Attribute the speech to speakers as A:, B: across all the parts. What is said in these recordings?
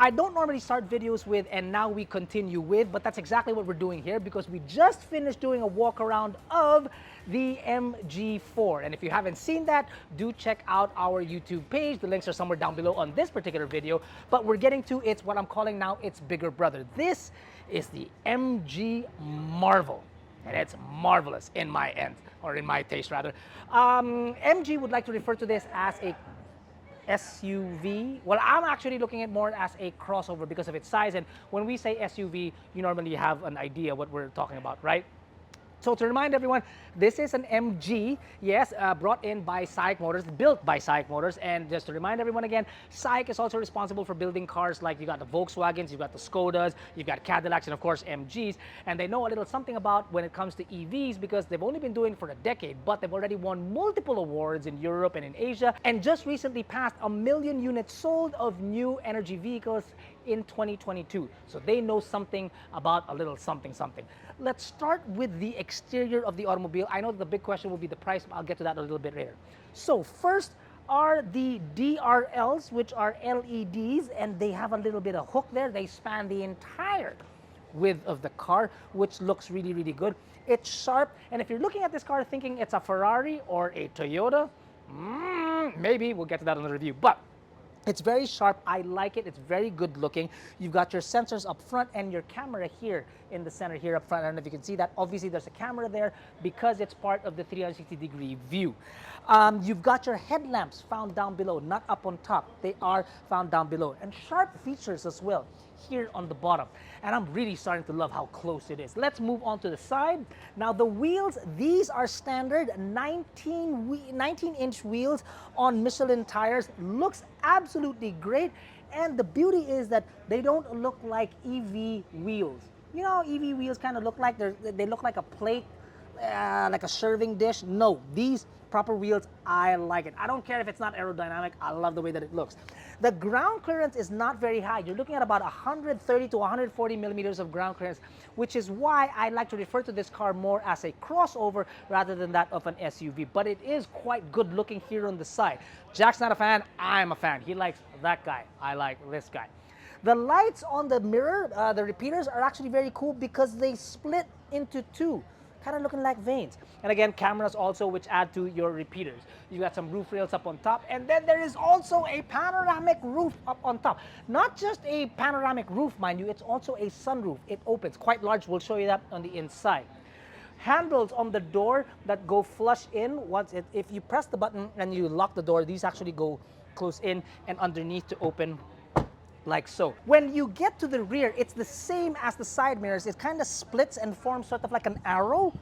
A: I don't normally start videos with "and now we continue with," but that's exactly what we're doing here because we just finished doing a walk around of the MG4. And if you haven't seen that, do check out our YouTube page. The links are somewhere down below on this particular video. But we're getting to its what I'm calling now its bigger brother. This is the MG Marvel. And it's marvelous in my end, or in my taste rather. MG would like to refer to this as a SUV. Well, I'm actually looking at more as a crossover because of its size. And when we say SUV, you normally have an idea what we're talking about, right? So to remind everyone, this is an MG, yes, brought in by SAIC Motors, built by SAIC Motors. And just to remind everyone again, SAIC is also responsible for building cars like you got the Volkswagens, you've got the Skodas, you've got Cadillacs, and of course MGs. And they know a little something about when it comes to EVs because they've only been doing it for a decade, but they've already won multiple awards in Europe and in Asia, and just recently passed 1 million units sold of new energy vehicles in 2022. So they know something about a little something something. Let's start with the exterior of the automobile. I know the big question will be the price, but I'll get to that a little bit later. So first are the DRLs, which are LEDs, and they have a little bit of hook there. They span the entire width of the car, which looks really, really good. It's sharp, and if you're looking at this car thinking it's a Ferrari or a Toyota, maybe we'll get to that in the review, but it's very sharp. I like it. It's very good looking. You've got your sensors up front and your camera here in the center here up front. I don't know if you can see that. Obviously, there's a camera there because it's part of the 360-degree view. You've got your headlamps found down below, not up on top. They are found down below. And sharp features as well here on the bottom. And I'm really starting to love how close it is. Let's move on to the side. Now the wheels, these are standard 19-inch wheels on Michelin tires. Looks absolutely great. And the beauty is that they don't look like EV wheels. You know, EV wheels kind of look like they look like a plate, like a serving dish. No, these proper wheels, I like it. I don't care if it's not aerodynamic. I love the way that it looks. The ground clearance is not very high. You're looking at about 130 to 140 millimeters of ground clearance, which is why I like to refer to this car more as a crossover rather than that of an SUV. But it is quite good looking here on the side. Jack's not a fan. I'm a fan. He likes that guy. I like this guy. The lights on the mirror, the repeaters, are actually very cool because they split into two, kind of looking like veins. And again, cameras also, which add to your repeaters. You got some roof rails up on top, and then there is also a panoramic roof up on top. Not just a panoramic roof, mind you, it's also a sunroof. It opens quite large. We'll show you that on the inside. Handles on the door that go flush in. If you press the button and you lock the door, these actually go close in and underneath to open like so. When you get to the rear, it's the same as the side mirrors. It kind of splits and forms sort of like an arrow.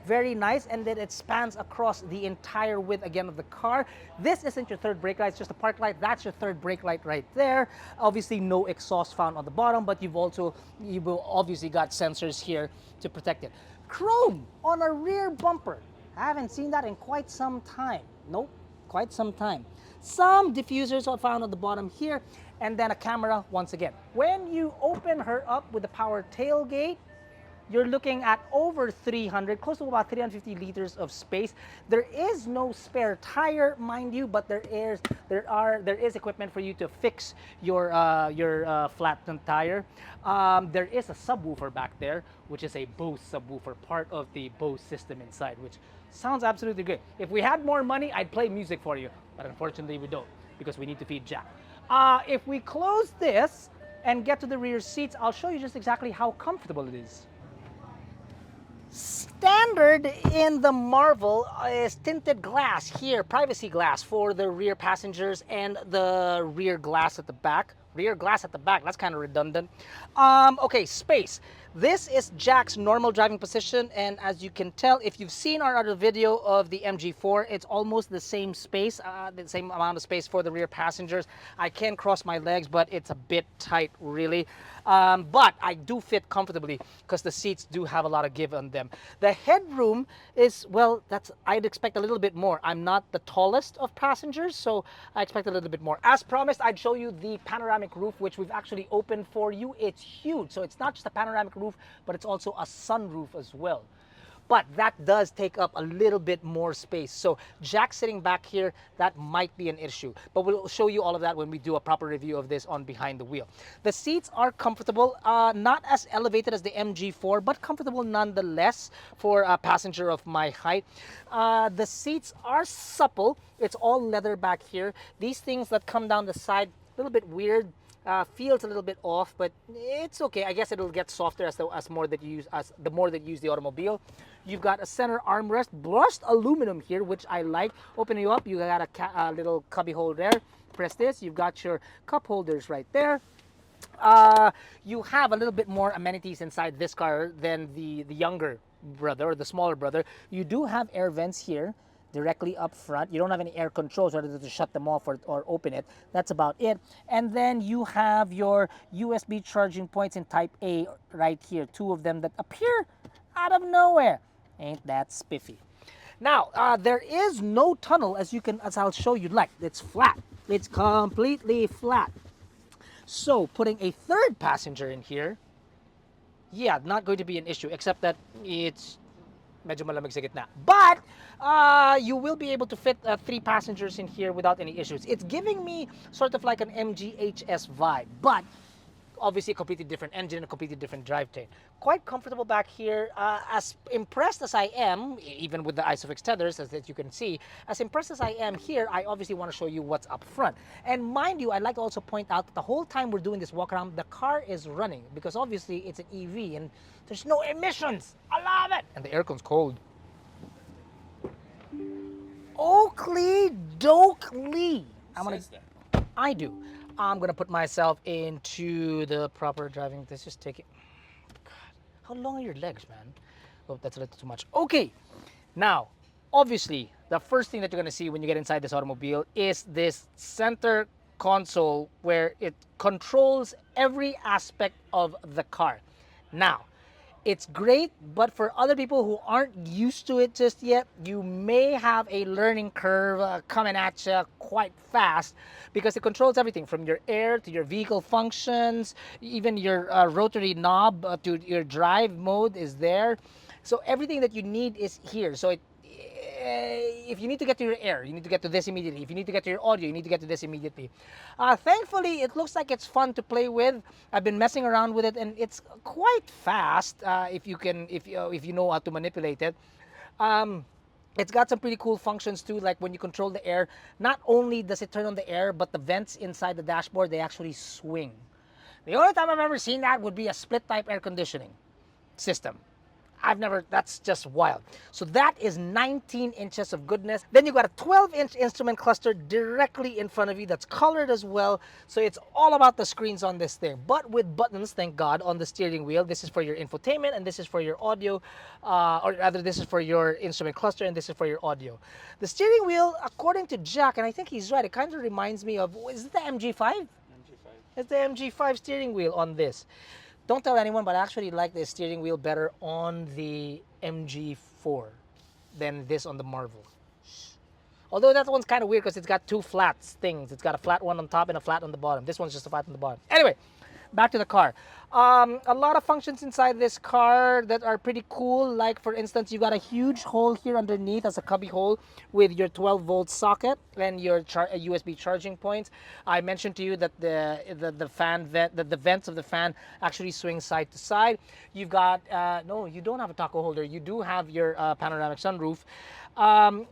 A: Very nice, and then it spans across the entire width again of the car. This isn't your third brake light, it's just a park light. That's your third brake light right there. Obviously no exhaust found on the bottom, but you've obviously got sensors here to protect it. Chrome on a rear bumper. I haven't seen that in quite some time. Nope, quite some time. Some diffusers are found on the bottom here, and then a camera once again. When you open her up with the power tailgate, you're looking at over 300, close to about 350 liters of space. There is no spare tire, mind you, but there is equipment for you to fix your flattened tire. There is a subwoofer back there, which is a Bose subwoofer, part of the Bose system inside, which sounds absolutely great. If we had more money, I'd play music for you, but unfortunately we don't because we need to feed Jack. If we close this and get to the rear seats, I'll show you just exactly how comfortable it is. Standard in the Marvel is tinted glass here, privacy glass for the rear passengers and the rear glass at the back. Rear glass at the back, that's kind of redundant. Okay, space. This is Jack's normal driving position, and as you can tell, if you've seen our other video of the MG4, it's almost the same space, the same amount of space for the rear passengers. I can cross my legs, but it's a bit tight, really. But I do fit comfortably because the seats do have a lot of give on them. The headroom is, well, I'd expect a little bit more. I'm not the tallest of passengers, so I expect a little bit more. As promised, I'd show you the panoramic roof, which we've actually opened for you. It's huge, so it's not just a panoramic roof, but it's also a sunroof as well. but that does take up a little bit more space. So Jack sitting back here, that might be an issue. But we'll show you all of that when we do a proper review of this on Behind the Wheel. The seats are comfortable, not as elevated as the MG4, but comfortable nonetheless for a passenger of my height. The seats are supple. It's all leather back here. These things that come down the side, a little bit weird. Feels a little bit off, but it's okay. I guess it'll get softer as the more that you use the automobile. You've got a center armrest, brushed aluminum here, which I like. Open you up, you got a little cubby hole there. Press this, you've got your cup holders right there. You have a little bit more amenities inside this car than the younger brother or the smaller brother. You do have air vents here directly up front. You don't have any air controls whether to shut them off or open it. That's about it. And then you have your USB charging points in Type A right here. Two of them that appear out of nowhere. Ain't that spiffy. Now, there is no tunnel as I'll show you. Like, it's flat. It's completely flat. So putting a third passenger in here, yeah, not going to be an issue, except that it's medyo malamig sa gitna. But you will be able to fit 3 passengers in here without any issues. It's giving me sort of like an MGHS vibe, but obviously a completely different engine, a completely different drivetrain. Quite comfortable back here. As impressed as I am, even with the ISOFIX tethers, as you can see, as impressed as I am here, I obviously want to show you what's up front. And mind you, I'd like to also point out that the whole time we're doing this walk around, the car is running, because obviously it's an EV and there's no emissions. I love it. And the aircon's cold. Oakley Dokley. I do. I'm gonna put myself into the proper driving. Let's just take it. God, how long are your legs, man? Oh, that's a little too much. Okay, now, obviously, the first thing that you're gonna see when you get inside this automobile is this center console where it controls every aspect of the car. Now, it's great, but for other people who aren't used to it just yet, you may have a learning curve coming at you quite fast, because it controls everything from your air to your vehicle functions, even your rotary knob to your drive mode is there. So everything that you need is here. So if you need to get to your air, you need to get to this immediately. If you need to get to your audio, you need to get to this immediately. Thankfully, it looks like it's fun to play with. I've been messing around with it, and it's quite fast if you know how to manipulate it. It's got some pretty cool functions too, like when you control the air. Not only does it turn on the air, but the vents inside the dashboard, they actually swing. The only time I've ever seen that would be a split-type air conditioning system. That's just wild. So that is 19 inches of goodness. Then you got a 12-inch instrument cluster directly in front of you that's colored as well. So it's all about the screens on this thing, but with buttons, thank God, on the steering wheel. This is for your infotainment, and this is for your audio, or rather this is for your instrument cluster, and this is for your audio. The steering wheel, according to Jack, and I think he's right, it kind of reminds me of, is it the MG5? MG5. It's the MG5 steering wheel on this. Don't tell anyone, but I actually like the steering wheel better on the MG4 than this on the Marvel. Although that one's kind of weird because it's got 2 flat things. It's got a flat one on top and a flat on the bottom. This one's just a flat on the bottom. Anyway, back to the car. A lot of functions inside this car that are pretty cool. Like, for instance, you got a huge hole here underneath as a cubby hole with your 12-volt socket and your USB charging points. I mentioned to you that the vents of the fan actually swing side to side. You've got no, you don't have a taco holder. You do have your panoramic sunroof.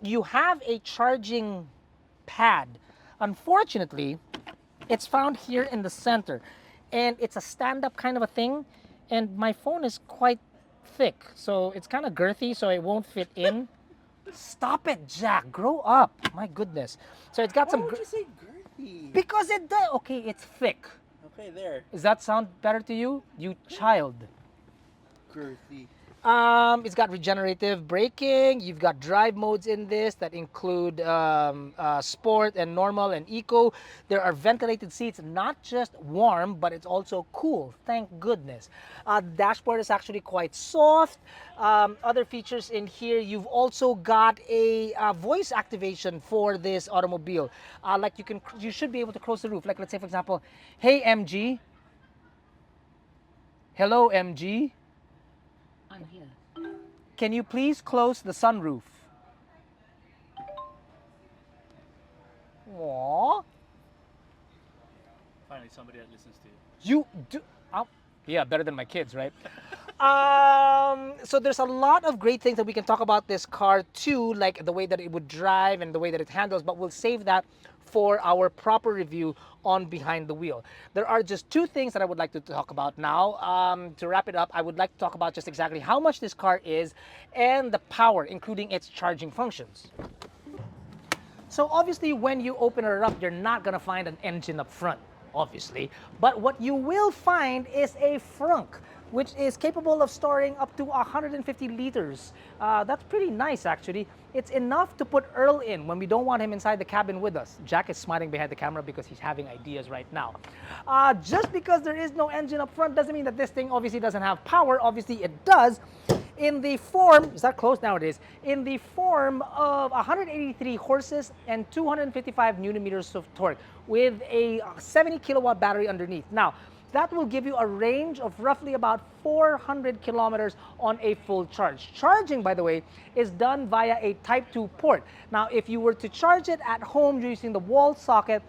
A: You have a charging pad. Unfortunately, it's found here in the center. And it's a stand-up kind of a thing, and my phone is quite thick, so it's kind of girthy, so it won't fit in. Stop it, Jack. Grow up. My goodness. So it's got some...
B: Why would you say girthy?
A: Because it does. Okay, it's thick.
B: Okay, there.
A: Does that sound better to you? You child.
B: Girthy.
A: It's got regenerative braking. You've got drive modes in this that include sport and normal and eco. There are ventilated seats, not just warm, but it's also cool. Thank goodness. Dashboard is actually quite soft. Other features in here, you've also got a voice activation for this automobile. Like you should be able to close the roof. Like, let's say, for example, hey MG. Hello MG. I'm here. can you please close the sunroof? Aww.
C: Finally, somebody that listens to you.
A: You do. Yeah, better than my kids, right? So there's a lot of great things that we can talk about this car too, like the way that it would drive and the way that it handles, but we'll save that for our proper review on Behind the Wheel. There are just two things that I would like to talk about now. To wrap it up, I would like to talk about just exactly how much this car is and the power, including its charging functions. So obviously when you open her up, you're not gonna find an engine up front, obviously. But what you will find is a frunk, which is capable of storing up to 150 liters. That's pretty nice, actually. It's enough to put Earl in when we don't want him inside the cabin with us. Jack is smiling behind the camera because he's having ideas right now. Just because there is no engine up front doesn't mean that this thing obviously doesn't have power. Obviously it does. In the form, is that close nowadays? In the form of 183 horses and 255 newton meters of torque with a 70 kilowatt battery underneath. Now, that will give you a range of roughly about 400 kilometers on a full charge. Charging, by the way, is done via a Type 2 port. Now, if you were to charge it at home using the wall socket,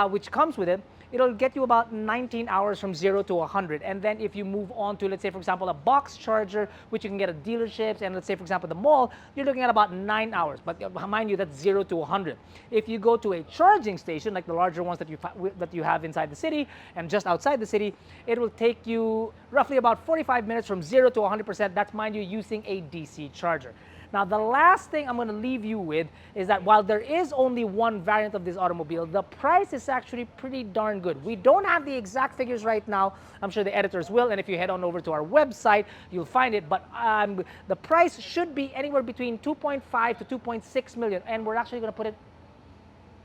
A: which comes with it, it'll get you about 19 hours from 0 to 100. And then if you move on to, let's say, for example, a box charger, which you can get at dealerships, and let's say, for example, the mall, you're looking at about 9 hours. But mind you, that's 0 to 100. If you go to a charging station, like the larger ones that you have inside the city and just outside the city, it will take you roughly about 45 minutes from 0 to 100%. That's, mind you, using a DC charger. Now, the last thing I'm going to leave you with is that while there is only one variant of this automobile, the price is actually pretty darn good. We don't have the exact figures right now. I'm sure the editors will, and if you head on over to our website, you'll find it. But the price should be anywhere between 2.5 to 2.6 million, and we're actually going to put it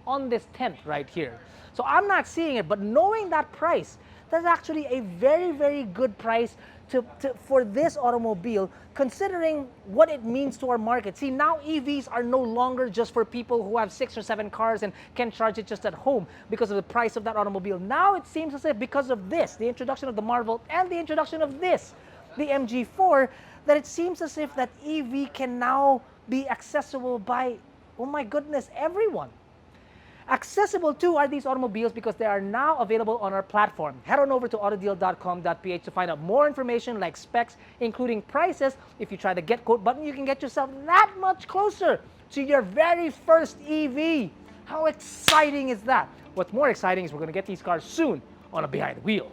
A: on this tent right here. So I'm not seeing it, but knowing that price, that's actually a very, very good price for this automobile, considering what it means to our market. See, now EVs are no longer just for people who have 6 or 7 cars and can charge it just at home because of the price of that automobile. Now it seems as if because of this, the introduction of the Marvel and the introduction of this, the MG4, that it seems as if that EV can now be accessible by, oh my goodness, everyone. Accessible too are these automobiles because they are now available on our platform. Head on over to AutoDeal.com.ph to find out more information like specs, including prices. If you try the Get Quote button, you can get yourself that much closer to your very first EV. How exciting is that? What's more exciting is we're going to get these cars soon on a Behind the Wheel.